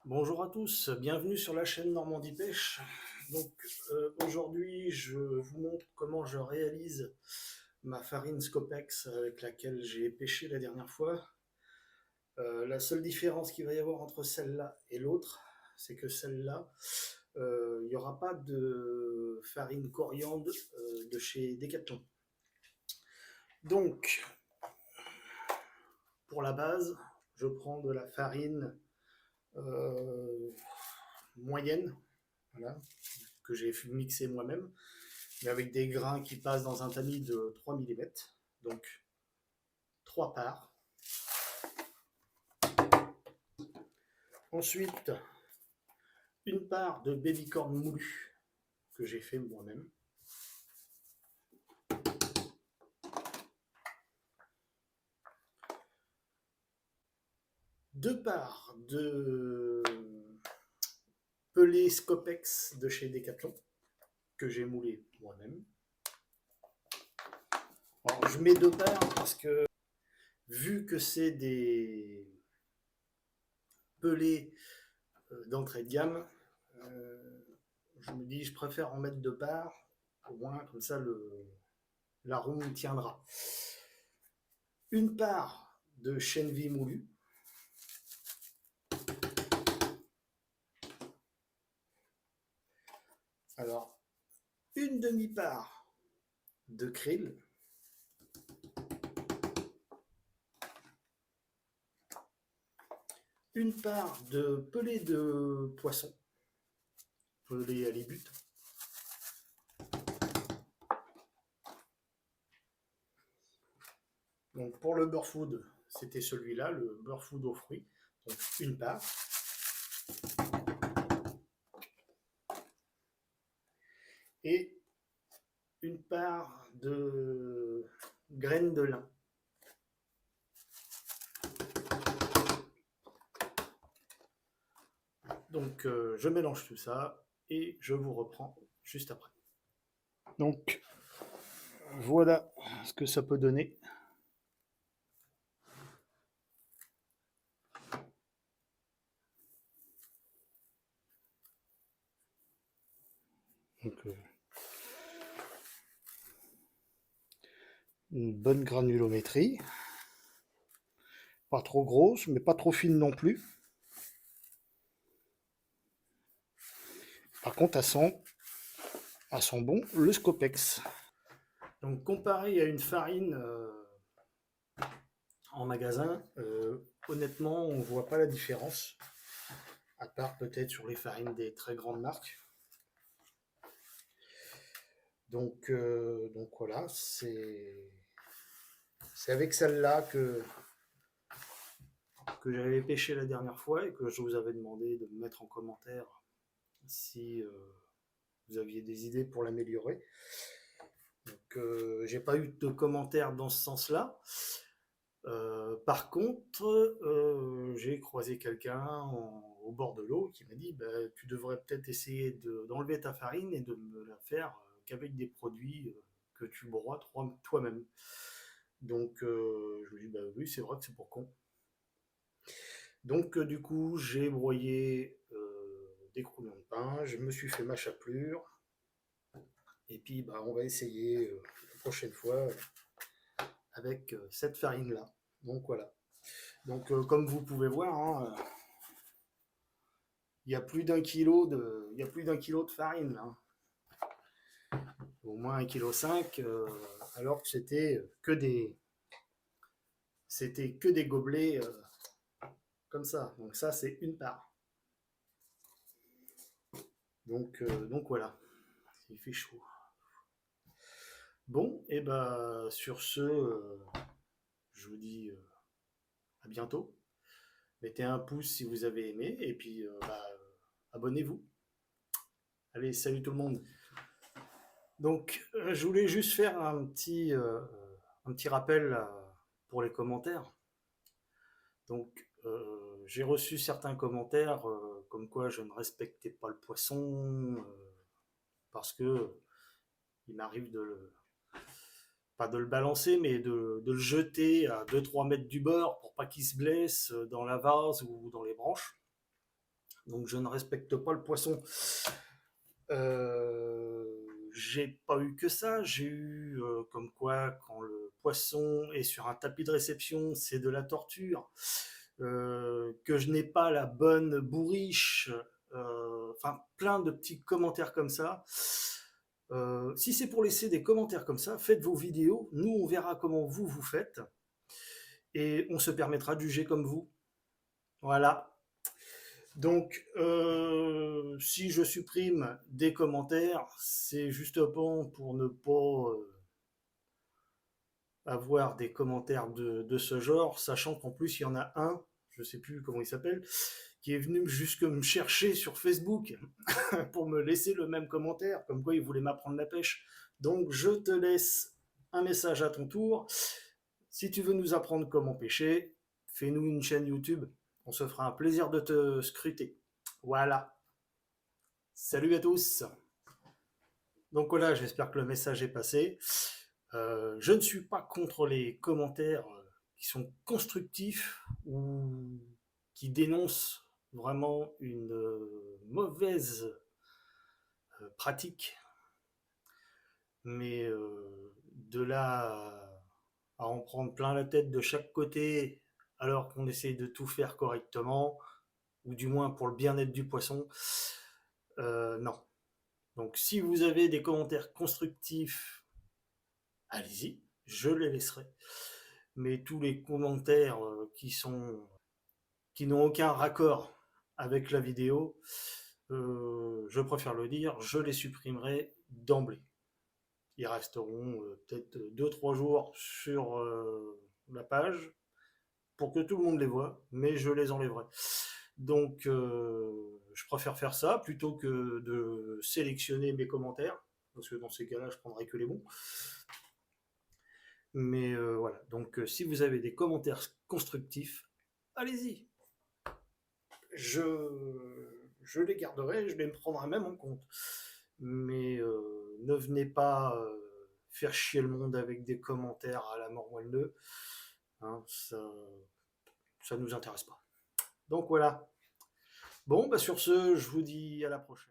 Bonjour à tous, bienvenue sur la chaîne Normandie Pêche. Donc aujourd'hui je vous montre comment je réalise ma farine Scopex avec laquelle j'ai pêché la dernière fois. La seule différence qu'il va y avoir entre celle-là et l'autre, c'est que celle-là, il n'y aura pas de farine coriandre de chez Decathlon. Donc pour la base, je prends de la farine euh, moyenne, voilà, que j'ai mixé moi-même, mais avec des grains qui passent dans un tamis de 3 mm. Donc 3 parts. Ensuite, une part de babycorn moulu que j'ai fait moi-même. Deux parts de pelé Scopex de chez Decathlon que j'ai moulé moi-même. Alors, je mets deux parts parce que vu que c'est des pelés d'entrée de gamme, je me dis je préfère en mettre deux parts, au moins comme ça l'arôme tiendra. Une part de chène vie moulu, alors une demi-part de krill, une part de pelé de poisson, pelé à l'ébute, donc pour le beurre food, c'était celui-là, le beurre food aux fruits, donc une part, et une part de graines de lin. Donc je mélange tout ça et je vous reprends juste après. Donc voilà ce que ça peut donner. Donc, une bonne granulométrie, pas trop grosse mais pas trop fine non plus. Par contre, à son bon le Scopex. Donc comparé à une farine en magasin, honnêtement, on ne voit pas la différence, à part peut-être sur les farines des très grandes marques. Donc voilà, c'est avec celle-là que j'avais pêché la dernière fois et que je vous avais demandé de me mettre en commentaire si vous aviez des idées pour l'améliorer. Donc j'ai pas eu de commentaires dans ce sens-là. Par contre, j'ai croisé quelqu'un au bord de l'eau qui m'a dit bah, tu devrais peut-être essayer d'enlever ta farine et de me la faire qu'avec des produits que tu broies toi-même. Donc je lui dis bah oui, c'est vrai que c'est pour con. Donc du coup, j'ai broyé des croûtons de pain, je me suis fait ma chapelure, et puis bah, on va essayer la prochaine fois avec cette farine-là. Donc voilà. Donc comme vous pouvez voir, hein, il y a plus d'un kilo de farine là. Au moins 1,5 kg, alors que c'était que des gobelets comme ça. Donc ça c'est une part. Donc voilà, il fait chaud. Bon, et ben sur ce, je vous dis à bientôt. Mettez un pouce si vous avez aimé, et puis abonnez-vous. Allez, salut tout le monde. Donc, je voulais juste faire un petit rappel pour les commentaires. Donc, j'ai reçu certains commentaires comme quoi je ne respectais pas le poisson parce que il m'arrive pas de le balancer, mais de le jeter à 2-3 mètres du bord pour pas qu'il se blesse dans la vase ou dans les branches. donc je ne respecte pas le poisson. J'ai pas eu que ça, j'ai eu comme quoi quand le poisson est sur un tapis de réception, c'est de la torture, que je n'ai pas la bonne bourriche, enfin plein de petits commentaires comme ça. Si c'est pour laisser des commentaires comme ça, faites vos vidéos, nous on verra comment vous faites, et on se permettra de juger comme vous. Voilà. Donc, si je supprime des commentaires, c'est justement pour ne pas avoir des commentaires de ce genre, sachant qu'en plus, il y en a un, je ne sais plus comment il s'appelle, qui est venu jusque me chercher sur Facebook pour me laisser le même commentaire, comme quoi il voulait m'apprendre la pêche. Donc, je te laisse un message à ton tour. Si tu veux nous apprendre comment pêcher, fais-nous une chaîne YouTube. On se fera un plaisir de te scruter. Voilà. Salut à tous. Donc voilà, j'espère que le message est passé. Je ne suis pas contre les commentaires qui sont constructifs ou qui dénoncent vraiment une mauvaise pratique. Mais de là à en prendre plein la tête de chaque côté alors qu'on essaye de tout faire correctement, ou du moins pour le bien-être du poisson, non. Donc si vous avez des commentaires constructifs, allez-y, je les laisserai. Mais tous les commentaires qui n'ont aucun raccord avec la vidéo, je préfère le dire, je les supprimerai d'emblée. Ils resteront peut-être 2-3 jours sur la page pour que tout le monde les voit, mais je les enlèverai. Donc je préfère faire ça plutôt que de sélectionner mes commentaires, parce que dans ces cas-là, je prendrai que les bons. Mais voilà, donc si vous avez des commentaires constructifs, allez-y. Je les garderai, je les prendrai même en compte. Mais ne venez pas faire chier le monde avec des commentaires à la mort moelleux. Hein, ça nous intéresse pas. Donc voilà. Bon, bah sur ce, je vous dis à la prochaine.